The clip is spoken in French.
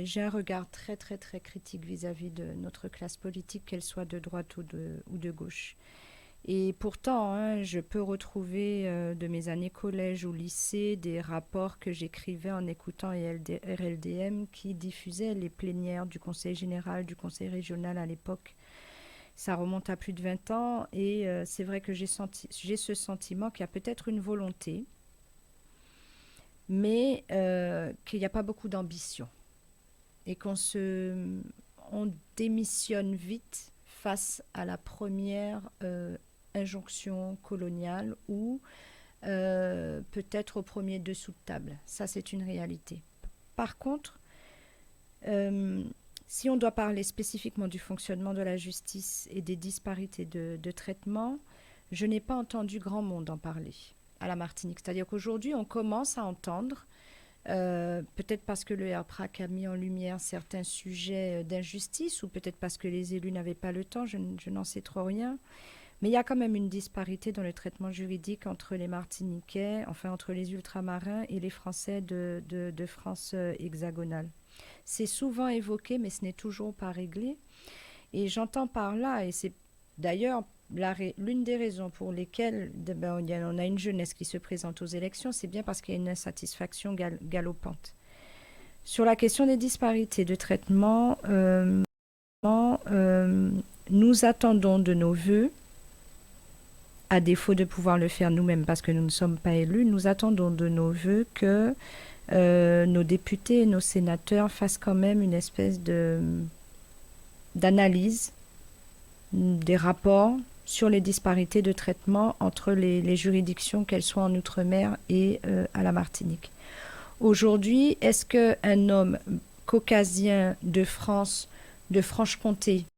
J'ai un regard très très très critique vis-à-vis de notre classe politique, qu'elle soit de droite ou de gauche. Et pourtant, hein, je peux retrouver de mes années collège ou lycée des rapports que j'écrivais en écoutant RLDM qui diffusaient les plénières du Conseil général, du Conseil régional à l'époque. Ça remonte à plus de 20 ans et c'est vrai que j'ai ce sentiment qu'il y a peut-être une volonté, mais qu'il n'y a pas beaucoup d'ambition et on démissionne vite face à la première injonction coloniale ou peut-être au premier dessous de table. Ça, c'est une réalité. Par contre, euh, si on doit parler spécifiquement du fonctionnement de la justice et des disparités de traitement, je n'ai pas entendu grand monde en parler à la Martinique. C'est-à-dire qu'aujourd'hui, on commence à entendre peut-être parce que le RPRAC a mis en lumière certains sujets d'injustice ou peut-être parce que les élus n'avaient pas le temps, je n'en sais trop rien. Mais il y a quand même une disparité dans le traitement juridique entre les Martiniquais, enfin entre les ultramarins et les Français de France hexagonale. C'est souvent évoqué, mais ce n'est toujours pas réglé. Et j'entends par là, et c'est d'ailleurs l'une des raisons pour lesquelles on a une jeunesse qui se présente aux élections, c'est bien parce qu'il y a une insatisfaction galopante. Sur la question des disparités de traitement, nous attendons de nos voeux, à défaut de pouvoir le faire nous-mêmes parce que nous ne sommes pas élus, nous attendons de nos voeux que nos députés et nos sénateurs fassent quand même une espèce d'analyse des rapports sur les disparités de traitement entre les juridictions, qu'elles soient en Outre-mer et à la Martinique. Aujourd'hui, est-ce qu'un homme caucasien de France, de Franche-Comté,